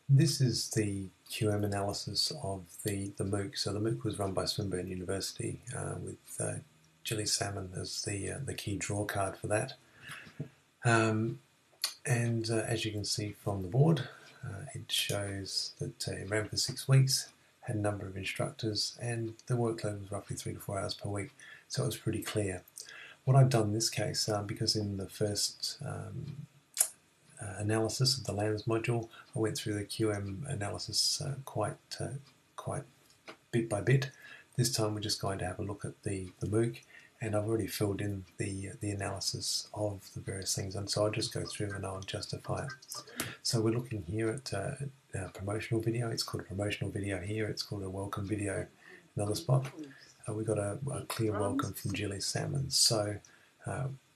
This is the QM analysis of the MOOC. So the MOOC was run by Swinburne University with Gilly Salmon as the key draw card for that. And as you can see from the board, it shows that it ran for 6 weeks, had a number of instructors, and the workload was roughly 3 to 4 hours per week. So it was pretty clear. What I've done in this case, because in the first analysis of the LAMS module, I went through the QM analysis quite bit by bit. This time we're just going to have a look at the MOOC, and I've already filled in the analysis of the various things, and so I'll just go through and I'll justify it. So we're looking here at a promotional video. It's called a promotional video here. It's called a welcome video. Another spot. We've got a clear welcome from Gilly Salmon. So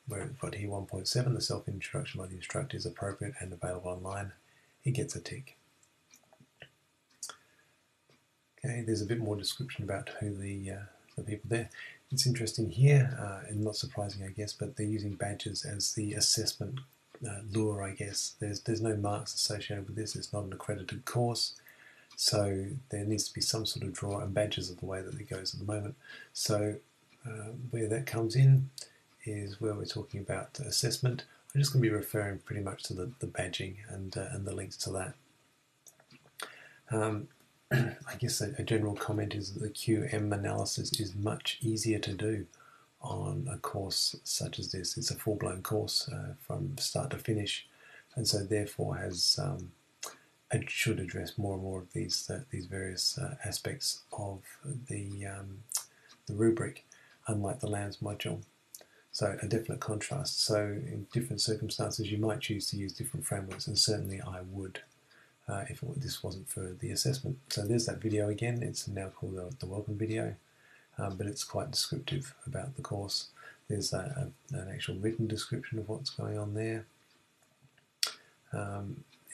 we've got here 1.7, the self-introduction by the instructor is appropriate and available online. He gets a tick. Okay, there's a bit more description about who the people there. It's interesting here, and not surprising I guess, but they're using badges as the assessment lure, I guess. There's no marks associated with this. It's not an accredited course. So there needs to be some sort of draw, and badges are the way that it goes at the moment. So where that comes in is where we're talking about assessment. I'm just going to be referring pretty much to the badging and the links to that. I guess a general comment is that the QM analysis is much easier to do on a course such as this. It's a full-blown course from start to finish, and so therefore has it should address more and more of these various aspects of the rubric, unlike the LAMS module. So a definite contrast. So in different circumstances you might choose to use different frameworks, and certainly I would if this wasn't for the assessment. So there's that video again. It's now called the welcome video, but it's quite descriptive about the course. There's an actual written description of what's going on there.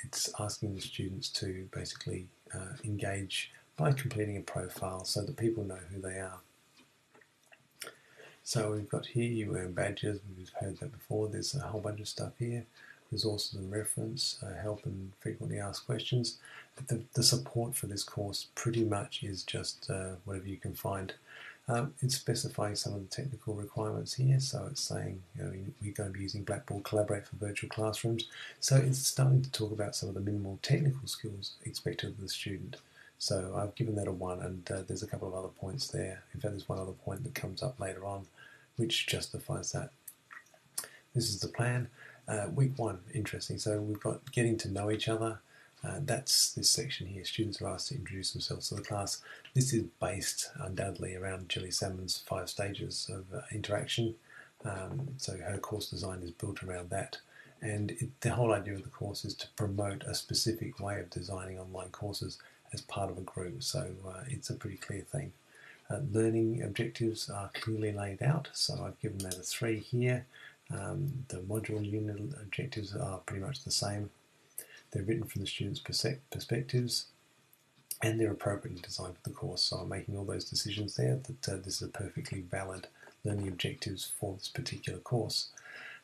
It's asking the students to basically engage by completing a profile so that people know who they are. So we've got here, you earn badges, we've heard that before. There's a whole bunch of stuff here. Resources and reference, help and frequently asked questions. The support for this course pretty much is just whatever you can find. It's specifying some of the technical requirements here, so it's saying we're going to be using Blackboard Collaborate for virtual classrooms. So it's starting to talk about some of the minimal technical skills expected of the student. So I've given that a 1, and there's a couple of other points there. In fact, there's one other point that comes up later on which justifies that. This is the plan. Week 1, interesting. So we've got getting to know each other. That's this section here. Students are asked to introduce themselves to the class. This is based undoubtedly around Gilly Salmon's 5 stages of interaction. So her course design is built around that. And the whole idea of the course is to promote a specific way of designing online courses as part of a group. So it's a pretty clear thing. Learning objectives are clearly laid out. So I've given that a 3 here. The module unit objectives are pretty much the same. They're written from the students' perspectives, and they're appropriately designed for the course. So I'm making all those decisions there that this is a perfectly valid learning objectives for this particular course.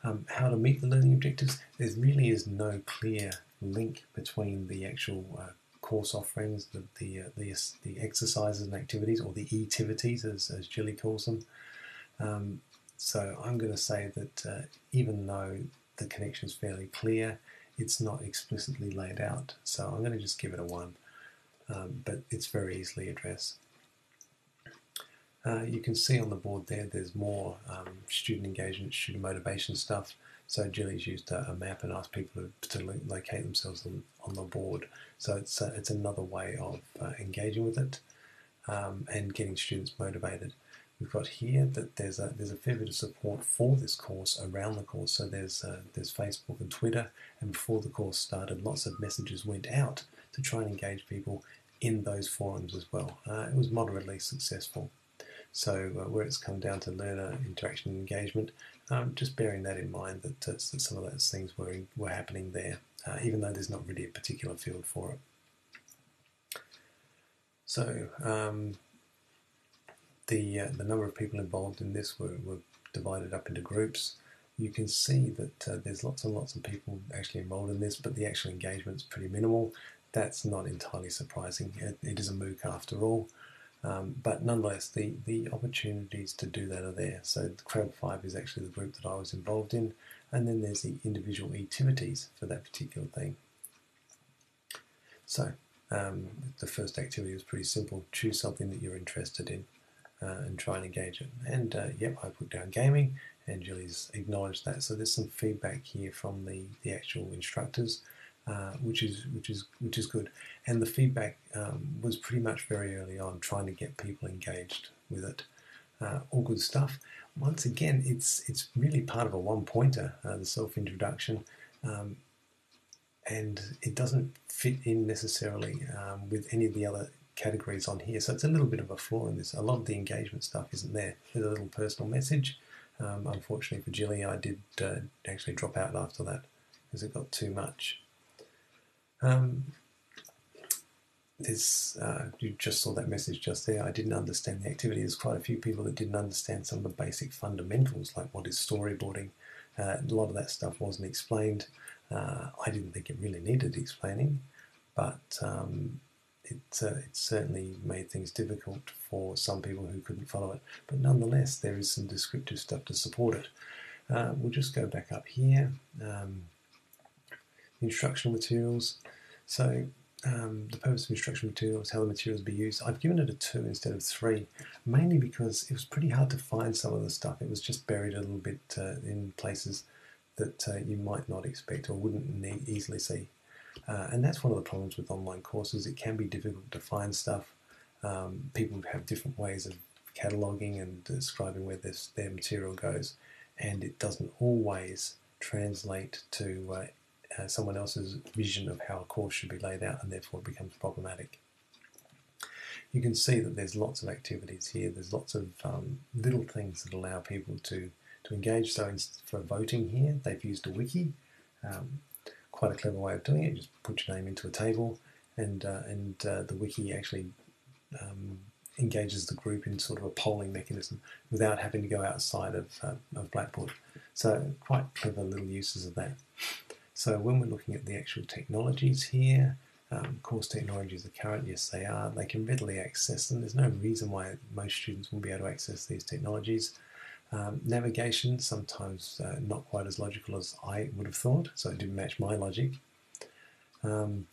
How to meet the learning objectives? There really is no clear link between the actual course offerings, the exercises and activities, or the e-tivities as Gilly calls them. So I'm going to say that even though the connection is fairly clear, it's not explicitly laid out. So I'm going to just give it a 1, but it's very easily addressed. You can see on the board there's more student engagement, student motivation stuff. So Gilly's used a map and asked people to locate themselves on the board. So it's another way of engaging with it and getting students motivated. We've got here that there's a fair bit of support for this course around the course. So there's Facebook and Twitter, and before the course started, lots of messages went out to try and engage people in those forums as well. It was moderately successful. So where it's come down to learner interaction and engagement, just bearing that in mind that some of those things were happening there, even though there's not really a particular field for it. So the number of people involved in this were divided up into groups. You can see that there's lots and lots of people actually involved in this, but the actual engagement is pretty minimal. that's not entirely surprising. It is a MOOC after all. But nonetheless, the opportunities to do that are there. So the Crab 5 is actually the group that I was involved in, and then there's the individual activities for that particular thing. So the first activity was pretty simple. Choose something that you're interested in and try and engage it. And yep, I put down gaming, and Julie's acknowledged that. So there's some feedback here from the actual instructors, which is good. And the feedback was pretty much very early on, trying to get people engaged with it. All good stuff. Once again, it's really part of a one-pointer, the self-introduction, and it doesn't fit in necessarily with any of the other categories on here. So it's a little bit of a flaw in this. A lot of the engagement stuff isn't there. There's a little personal message. Unfortunately for Jilly, I did actually drop out after that because it got too much. You just saw that message just there. I didn't understand the activity. There's quite a few people that didn't understand some of the basic fundamentals, like what is storyboarding. A lot of that stuff wasn't explained. I didn't think it really needed explaining, but it certainly made things difficult for some people who couldn't follow it. But nonetheless, there is some descriptive stuff to support it. We'll just go back up here. Instructional materials. So the purpose of instructional materials, how the materials be used. I've given it a 2 instead of 3, mainly because it was pretty hard to find some of the stuff. It was just buried a little bit in places that you might not expect or wouldn't easily see. And that's one of the problems with online courses. It can be difficult to find stuff. People have different ways of cataloguing and describing where their material goes, and it doesn't always translate to someone else's vision of how a course should be laid out, and therefore it becomes problematic. You can see that there's lots of activities here. There's lots of little things that allow people to engage. So for voting here, they've used a wiki. Quite a clever way of doing it. Just put your name into a table, and the wiki actually engages the group in sort of a polling mechanism without having to go outside of Blackboard. So quite clever little uses of that. So when we're looking at the actual technologies here, course technologies are current. Yes, they are. They can readily access them. There's no reason why most students won't be able to access these technologies. Navigation, sometimes not quite as logical as I would have thought, so it didn't match my logic. But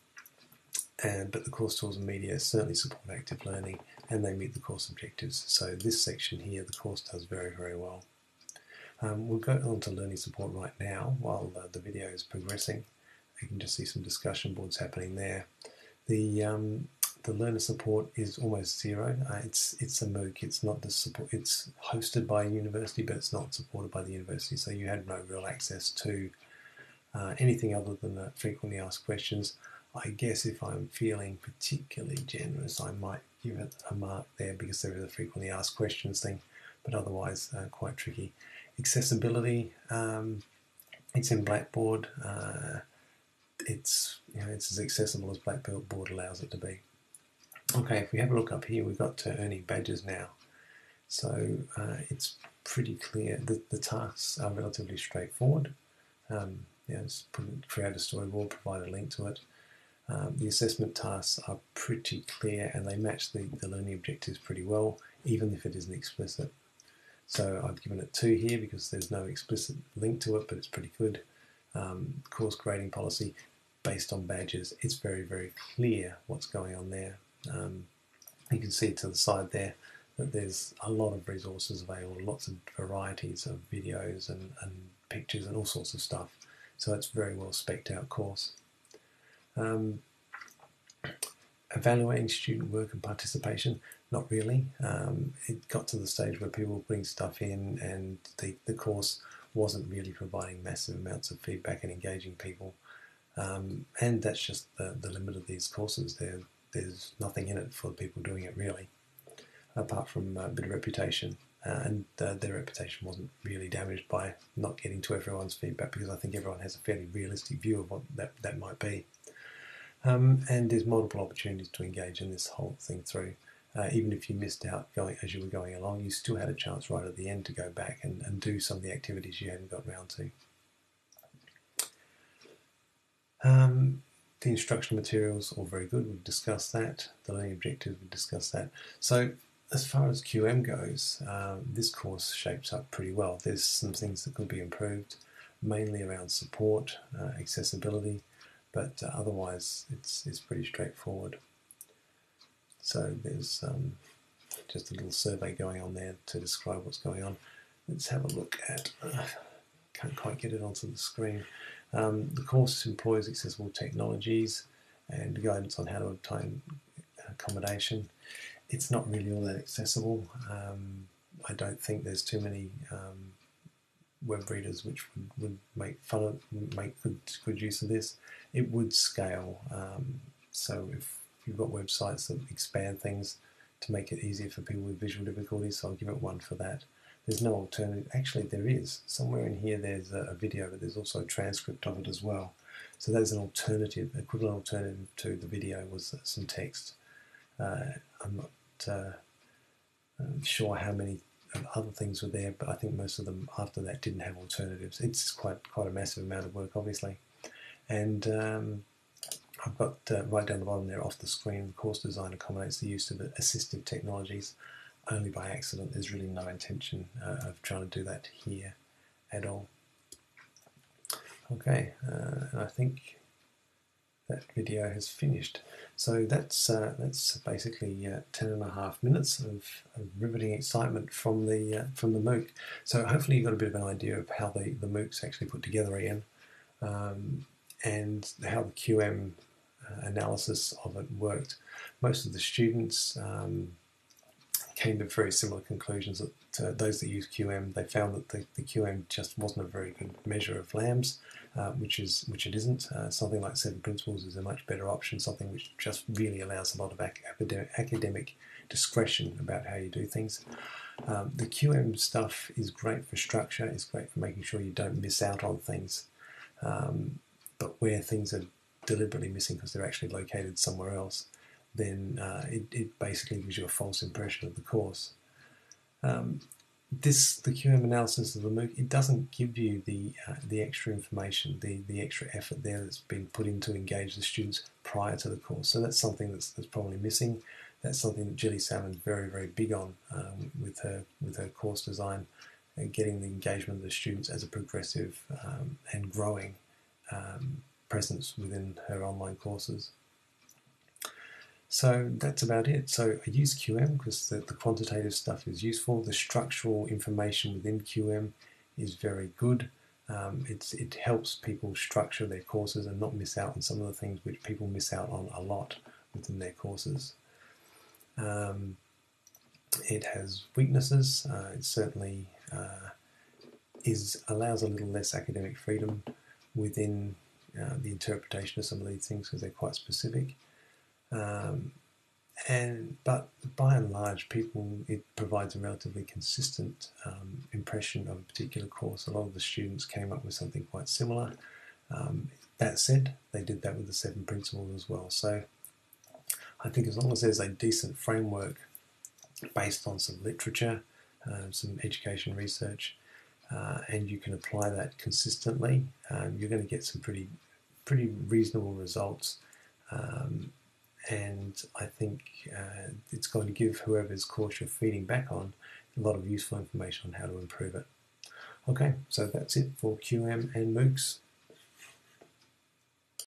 the course tools and media certainly support active learning, and they meet the course objectives. So this section here, the course does very, very well. We'll go on to learning support right now while the video is progressing. You can just see some discussion boards happening there. The learner support is almost 0. It's a MOOC. It's not the support. It's hosted by a university, but it's not supported by the university. So you had no real access to anything other than the frequently asked questions. I guess if I'm feeling particularly generous, I might give it a mark there because there is a frequently asked questions thing, but otherwise quite tricky. Accessibility. It's in Blackboard. It's as accessible as Blackboard allows it to be. Okay, if we have a look up here, we've got earning badges now. So it's pretty clear that the tasks are relatively straightforward. Just create a storyboard, provide a link to it. The assessment tasks are pretty clear, and they match the learning objectives pretty well, even if it isn't explicit. So I've given it 2 here because there's no explicit link to it, but it's pretty good. Course grading policy based on badges. It's very, very clear what's going on there. You can see to the side there that there's a lot of resources available, lots of varieties of videos and pictures and all sorts of stuff. So it's a very well spec'd out course. Evaluating student work and participation, not really. It got to the stage where people were putting stuff in and the course wasn't really providing massive amounts of feedback and engaging people. And that's just the limit of these courses. There's nothing in it for people doing it really, apart from a bit of reputation. And their reputation wasn't really damaged by not getting to everyone's feedback, because I think everyone has a fairly realistic view of what that might be. And there's multiple opportunities to engage in this whole thing through. Even if you missed out as you were going along, you still had a chance right at the end to go back and do some of the activities you hadn't got round to. The instructional materials, all very good, we've discussed that. The learning objectives, we've discussed that. So as far as QM goes, this course shapes up pretty well. There's some things that could be improved, mainly around support, accessibility, but otherwise it's pretty straightforward. So there's just a little survey going on there to describe what's going on. Let's have a look at, can't quite get it onto the screen. The course employs accessible technologies and guidance on how to obtain accommodation. It's not really all that accessible. I don't think there's too many web readers which would make good use of this. It would scale. So if you've got websites that expand things to make it easier for people with visual difficulties, so I'll give it 1 for that. There's no alternative. Actually, there is. Somewhere in here there's a video, but there's also a transcript of it as well. So there's an alternative, equivalent alternative to the video was some text. I'm not sure how many other things were there, but I think most of them after that didn't have alternatives. It's quite a massive amount of work, obviously. And I've got right down the bottom there off the screen, course design accommodates the use of assistive technologies only by accident. There's really no intention of trying to do that here at all. Okay, and I think that video has finished. So that's basically 10.5 minutes of riveting excitement from the MOOC. So hopefully you got a bit of an idea of how the MOOC's actually put together again, and how the QM analysis of it worked. Most of the students came to very similar conclusions. That those that use QM, they found that the QM just wasn't a very good measure of lambs, which it isn't. Something like 7 Principles is a much better option, something which just really allows a lot of academic discretion about how you do things. The QM stuff is great for structure, it's great for making sure you don't miss out on things, but where things are deliberately missing because they're actually located somewhere else, then it basically gives you a false impression of the course. The QM analysis of the MOOC, it doesn't give you the extra information, the extra effort there that's been put in to engage the students prior to the course. So that's something that's probably missing. That's something that Jilly Salmon's very, very big on with her course design, and getting the engagement of the students as a progressive and growing presence within her online courses. So that's about it. So I use QM because the quantitative stuff is useful. The structural information within QM is very good. It helps people structure their courses and not miss out on some of the things which people miss out on a lot within their courses. It has weaknesses. It certainly allows a little less academic freedom within the interpretation of some of these things because they're quite specific. But by and large, it provides a relatively consistent impression of a particular course. A lot of the students came up with something quite similar. That said, they did that with the 7 Principles as well. So I think as long as there's a decent framework based on some literature, some education research, and you can apply that consistently, you're going to get some pretty reasonable results. And I think it's going to give whoever's course you're feeding back on a lot of useful information on how to improve it. Okay, so that's it for QM and MOOCs.